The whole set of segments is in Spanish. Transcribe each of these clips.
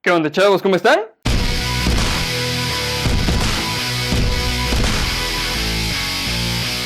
¿Qué onda, chavos? ¿Cómo están?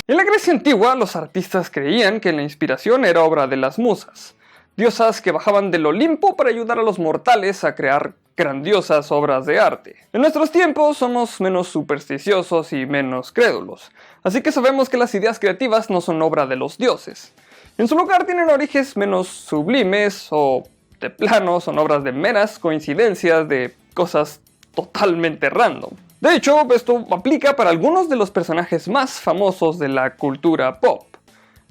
En la Grecia antigua, los artistas creían que la inspiración era obra de las musas, diosas que bajaban del Olimpo para ayudar a los mortales a crear grandiosas obras de arte. En nuestros tiempos somos menos supersticiosos y menos crédulos, así que sabemos que las ideas creativas no son obra de los dioses. En su lugar tienen orígenes menos sublimes o de plano son obras de meras coincidencias de cosas totalmente random. De hecho, esto aplica para algunos de los personajes más famosos de la cultura pop,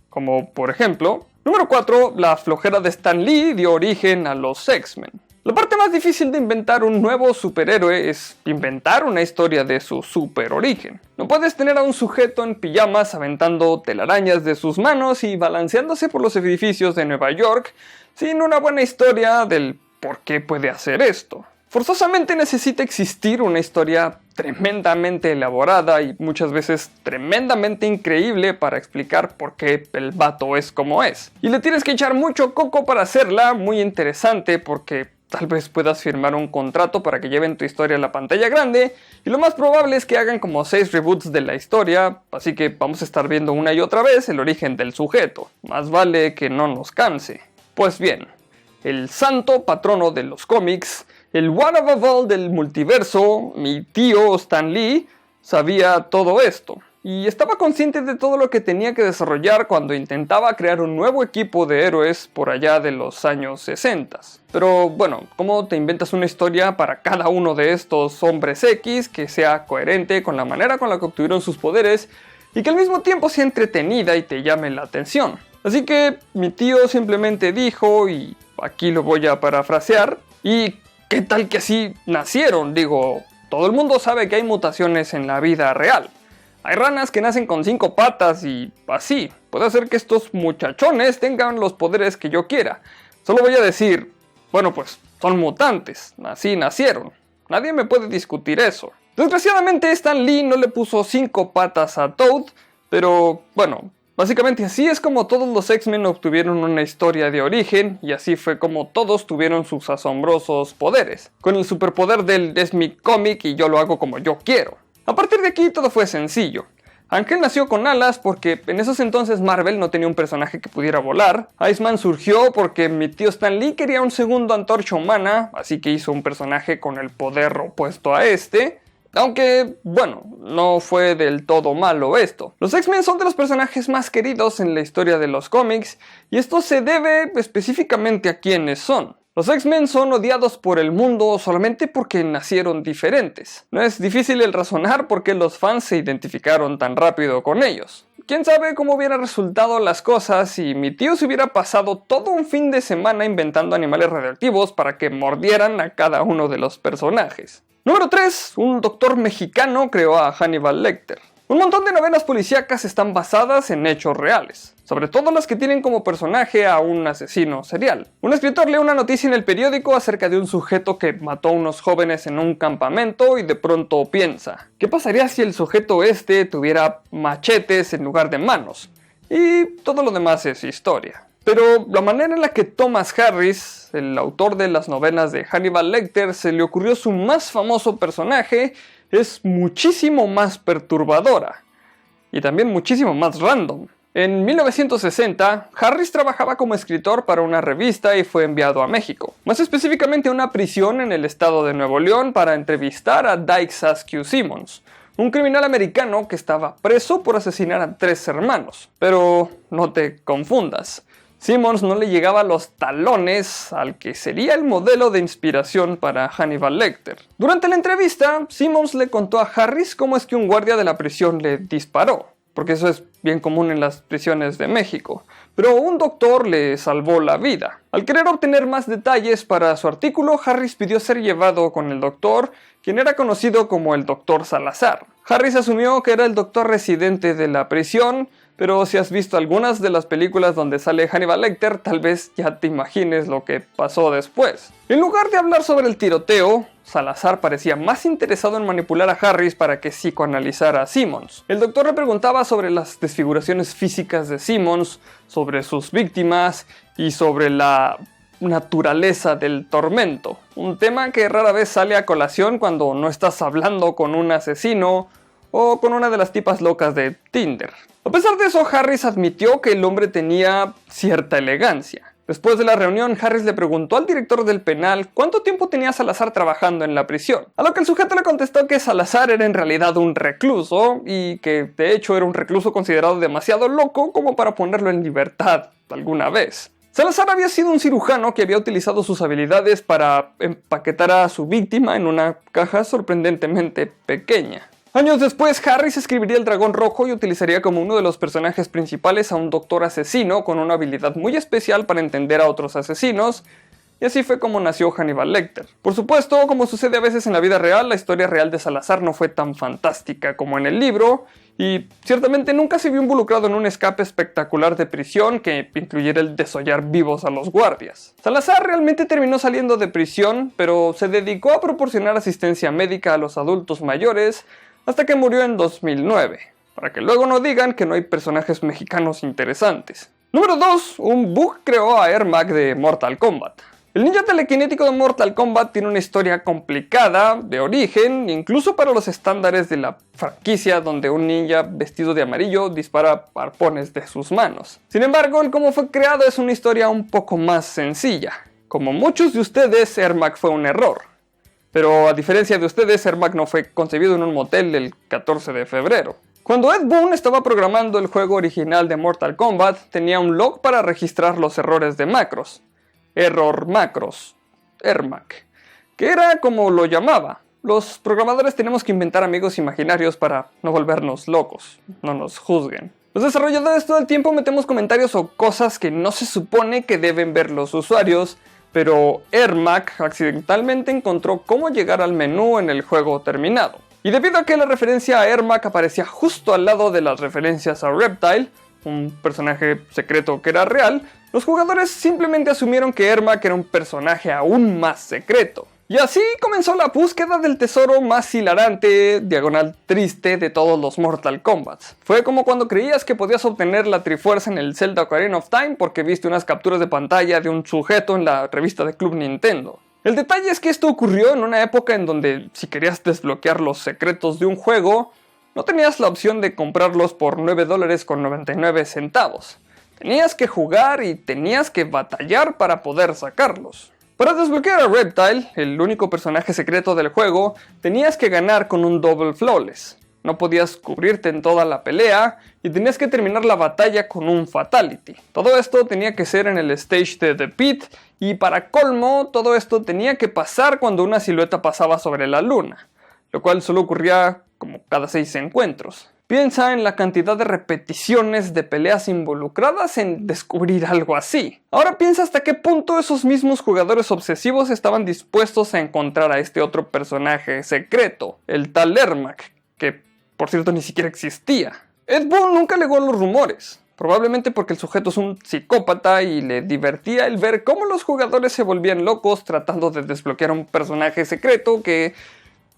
como por ejemplo, número 4, la flojera de Stan Lee dio origen a los X-Men. La parte más difícil de inventar un nuevo superhéroe es inventar una historia de su super origen. No puedes tener a un sujeto en pijamas aventando telarañas de sus manos y balanceándose por los edificios de Nueva York sin una buena historia del por qué puede hacer esto. Forzosamente necesita existir una historia tremendamente elaborada y muchas veces tremendamente increíble para explicar por qué el vato es como es. Y le tienes que echar mucho coco para hacerla muy interesante porque tal vez puedas firmar un contrato para que lleven tu historia a la pantalla grande y lo más probable es que hagan como 6 reboots de la historia, así que vamos a estar viendo una y otra vez el origen del sujeto. Más vale que no nos canse. Pues bien, el santo patrono de los cómics, el one above all del multiverso, mi tío Stan Lee, sabía todo esto. Y estaba consciente de todo lo que tenía que desarrollar cuando intentaba crear un nuevo equipo de héroes por allá de los años 60. Pero bueno, ¿cómo te inventas una historia para cada uno de estos hombres X que sea coherente con la manera con la que obtuvieron sus poderes y que al mismo tiempo sea entretenida y te llame la atención? Así que mi tío simplemente dijo, y aquí lo voy a parafrasear, ¿y qué tal que así nacieron? Digo, todo el mundo sabe que hay mutaciones en la vida real. Hay ranas que nacen con 5 patas y así. Puede ser que estos muchachones tengan los poderes que yo quiera. Solo voy a decir, bueno pues, son mutantes. Así nacieron. Nadie me puede discutir eso. Desgraciadamente Stan Lee no le puso 5 patas a Toad, pero bueno, básicamente así es como todos los X-Men obtuvieron una historia de origen y así fue como todos tuvieron sus asombrosos poderes. Con el superpoder del es mi cómic y yo lo hago como yo quiero. A partir de aquí todo fue sencillo. Ángel nació con alas porque en esos entonces Marvel no tenía un personaje que pudiera volar. Iceman surgió porque mi tío Stan Lee quería un segundo Antorcha Humana, así que hizo un personaje con el poder opuesto a este. Aunque, bueno, no fue del todo malo esto. Los X-Men son de los personajes más queridos en la historia de los cómics y esto se debe específicamente a quiénes son. Los X-Men son odiados por el mundo solamente porque nacieron diferentes. No es difícil el razonar por qué los fans se identificaron tan rápido con ellos. Quién sabe cómo hubieran resultado las cosas si mi tío se hubiera pasado todo un fin de semana inventando animales radioactivos para que mordieran a cada uno de los personajes. Número 3. Un doctor mexicano creó a Hannibal Lecter. Un montón de novelas policíacas están basadas en hechos reales, sobre todo las que tienen como personaje a un asesino serial. Un escritor lee una noticia en el periódico acerca de un sujeto que mató a unos jóvenes en un campamento y de pronto piensa, ¿qué pasaría si el sujeto este tuviera machetes en lugar de manos? Y todo lo demás es historia. Pero la manera en la que Thomas Harris, el autor de las novelas de Hannibal Lecter, se le ocurrió su más famoso personaje es muchísimo más perturbadora y también muchísimo más random. En 1960, Harris trabajaba como escritor para una revista y fue enviado a México, más específicamente a una prisión en el estado de Nuevo León para entrevistar a Dykes Askew Simmons, un criminal americano que estaba preso por asesinar a 3 hermanos. Pero no te confundas. Simmons no le llegaba a los talones al que sería el modelo de inspiración para Hannibal Lecter. Durante la entrevista, Simmons le contó a Harris cómo es que un guardia de la prisión le disparó, porque eso es bien común en las prisiones de México, pero un doctor le salvó la vida. Al querer obtener más detalles para su artículo, Harris pidió ser llevado con el doctor, quien era conocido como el Dr. Salazar. Harris asumió que era el doctor residente de la prisión, pero si has visto algunas de las películas donde sale Hannibal Lecter, tal vez ya te imagines lo que pasó después. En lugar de hablar sobre el tiroteo, Salazar parecía más interesado en manipular a Harris para que psicoanalizara a Simmons. El doctor le preguntaba sobre las desfiguraciones físicas de Simmons, sobre sus víctimas y sobre la naturaleza del tormento, un tema que rara vez sale a colación cuando no estás hablando con un asesino o con una de las tipas locas de Tinder. A pesar de eso, Harris admitió que el hombre tenía cierta elegancia. Después de la reunión, Harris le preguntó al director del penal cuánto tiempo tenía Salazar trabajando en la prisión, a lo que el sujeto le contestó que Salazar era en realidad un recluso y que de hecho era un recluso considerado demasiado loco como para ponerlo en libertad alguna vez. Salazar había sido un cirujano que había utilizado sus habilidades para empaquetar a su víctima en una caja sorprendentemente pequeña. Años después, Harris escribiría El Dragón Rojo y utilizaría como uno de los personajes principales a un doctor asesino con una habilidad muy especial para entender a otros asesinos, y así fue como nació Hannibal Lecter. Por supuesto, como sucede a veces en la vida real, la historia real de Salazar no fue tan fantástica como en el libro, y ciertamente nunca se vio involucrado en un escape espectacular de prisión que incluyera el desollar vivos a los guardias. Salazar realmente terminó saliendo de prisión, pero se dedicó a proporcionar asistencia médica a los adultos mayores, hasta que murió en 2009, para que luego no digan que no hay personajes mexicanos interesantes. Número 2. Un bug creó a Ermac de Mortal Kombat. El ninja telequinético de Mortal Kombat tiene una historia complicada de origen, incluso para los estándares de la franquicia, donde un ninja vestido de amarillo dispara arpones de sus manos. Sin embargo, el cómo fue creado es una historia un poco más sencilla. Como muchos de ustedes, Ermac fue un error. Pero a diferencia de ustedes, Ermac no fue concebido en un motel el 14 de febrero. Cuando Ed Boon estaba programando el juego original de Mortal Kombat, tenía un log para registrar los errores de macros. Error macros. Ermac. Que era como lo llamaba. Los programadores tenemos que inventar amigos imaginarios para no volvernos locos. No nos juzguen. Los desarrolladores todo el tiempo metemos comentarios o cosas que no se supone que deben ver los usuarios, pero Ermac accidentalmente encontró cómo llegar al menú en el juego terminado. Y debido a que la referencia a Ermac aparecía justo al lado de las referencias a Reptile, un personaje secreto que era real, los jugadores simplemente asumieron que Ermac era un personaje aún más secreto. Y así comenzó la búsqueda del tesoro más hilarante, diagonal triste de todos los Mortal Kombat. Fue como cuando creías que podías obtener la Trifuerza en el Zelda Ocarina of Time porque viste unas capturas de pantalla de un sujeto en la revista de Club Nintendo. El detalle es que esto ocurrió en una época en donde si querías desbloquear los secretos de un juego, no tenías la opción de comprarlos por $9.99. Tenías que jugar y tenías que batallar para poder sacarlos. Para desbloquear a Reptile, el único personaje secreto del juego, tenías que ganar con un Double Flawless. No podías cubrirte en toda la pelea y tenías que terminar la batalla con un Fatality. Todo esto tenía que ser en el stage de The Pit y para colmo, todo esto tenía que pasar cuando una silueta pasaba sobre la luna, lo cual solo ocurría como cada 6 encuentros. Piensa en la cantidad de repeticiones de peleas involucradas en descubrir algo así. Ahora piensa hasta qué punto esos mismos jugadores obsesivos estaban dispuestos a encontrar a este otro personaje secreto, el tal Ermac, que por cierto ni siquiera existía. Ed Boon nunca negó los rumores, probablemente porque el sujeto es un psicópata y le divertía el ver cómo los jugadores se volvían locos tratando de desbloquear un personaje secreto que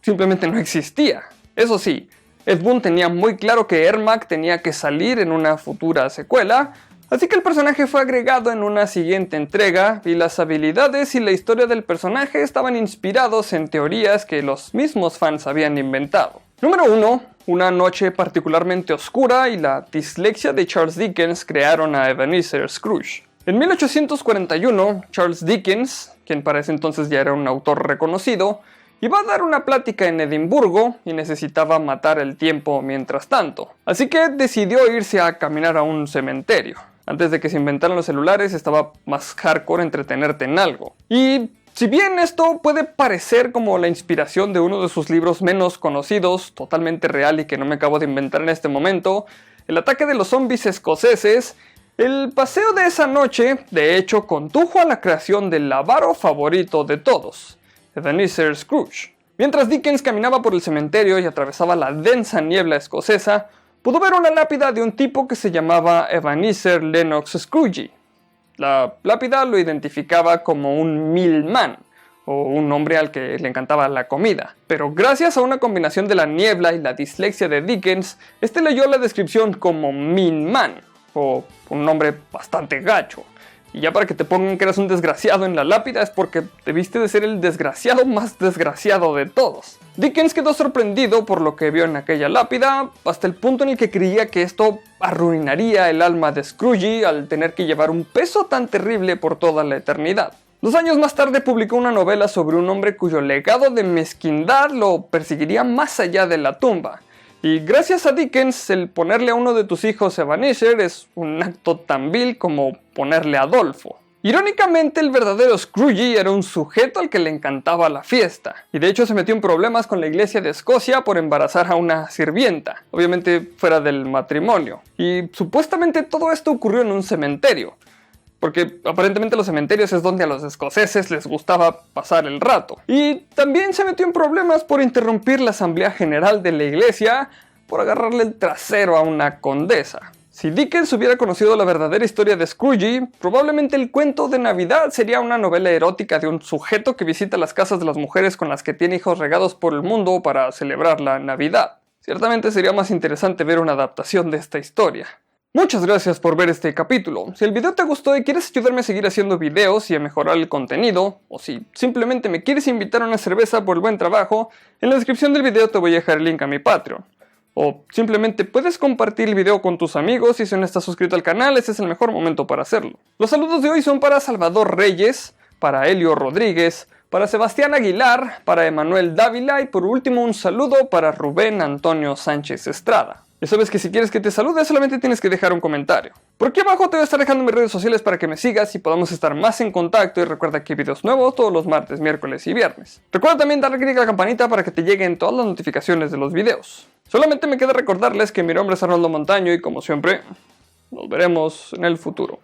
simplemente no existía. Eso sí, Ed Boon tenía muy claro que Ermac tenía que salir en una futura secuela, así que el personaje fue agregado en una siguiente entrega y las habilidades y la historia del personaje estaban inspirados en teorías que los mismos fans habían inventado. Número 1. Una noche particularmente oscura y la dislexia de Charles Dickens crearon a Ebenezer Scrooge. En 1841, Charles Dickens, quien para ese entonces ya era un autor reconocido, iba a dar una plática en Edimburgo y necesitaba matar el tiempo mientras tanto. Así que decidió irse a caminar a un cementerio. Antes de que se inventaran los celulares estaba más hardcore entretenerte en algo. Y si bien esto puede parecer como la inspiración de uno de sus libros menos conocidos, totalmente real y que no me acabo de inventar en este momento, El ataque de los zombies escoceses, el paseo de esa noche de hecho condujo a la creación del avaro favorito de todos, Ebenezer Scrooge. Mientras Dickens caminaba por el cementerio y atravesaba la densa niebla escocesa, pudo ver una lápida de un tipo que se llamaba Ebenezer Lennox Scrooge. La lápida lo identificaba como un millman, o un hombre al que le encantaba la comida. Pero gracias a una combinación de la niebla y la dislexia de Dickens, este leyó la descripción como Min Man, o un nombre bastante gacho. Y ya para que te pongan que eres un desgraciado en la lápida es porque debiste de ser el desgraciado más desgraciado de todos. Dickens quedó sorprendido por lo que vio en aquella lápida, hasta el punto en el que creía que esto arruinaría el alma de Scrooge al tener que llevar un peso tan terrible por toda la eternidad. 2 años más tarde publicó una novela sobre un hombre cuyo legado de mezquindad lo perseguiría más allá de la tumba. Y gracias a Dickens, el ponerle a uno de tus hijos Ebenezer es un acto tan vil como ponerle a Adolfo. Irónicamente, el verdadero Scrooge era un sujeto al que le encantaba la fiesta, y de hecho se metió en problemas con la iglesia de Escocia por embarazar a una sirvienta, obviamente fuera del matrimonio. Y supuestamente todo esto ocurrió en un cementerio, porque aparentemente los cementerios es donde a los escoceses les gustaba pasar el rato. Y también se metió en problemas por interrumpir la asamblea general de la iglesia por agarrarle el trasero a una condesa. Si Dickens hubiera conocido la verdadera historia de Scrooge, probablemente el cuento de Navidad sería una novela erótica de un sujeto que visita las casas de las mujeres con las que tiene hijos regados por el mundo para celebrar la Navidad. Ciertamente sería más interesante ver una adaptación de esta historia. Muchas gracias por ver este capítulo. Si el video te gustó y quieres ayudarme a seguir haciendo videos y a mejorar el contenido, o si simplemente me quieres invitar a una cerveza por el buen trabajo, en la descripción del video te voy a dejar el link a mi Patreon. O simplemente puedes compartir el video con tus amigos y si no estás suscrito al canal, este es el mejor momento para hacerlo. Los saludos de hoy son para Salvador Reyes, para Helio Rodríguez, para Sebastián Aguilar, para Emanuel Dávila y por último un saludo para Rubén Antonio Sánchez Estrada. Ya sabes que si quieres que te salude solamente tienes que dejar un comentario. Por aquí abajo te voy a estar dejando mis redes sociales para que me sigas y podamos estar más en contacto y recuerda que hay videos nuevos todos los martes, miércoles y viernes. Recuerda también darle clic a la campanita para que te lleguen todas las notificaciones de los videos. Solamente me queda recordarles que mi nombre es Arnoldo Montaño y como siempre, nos veremos en el futuro.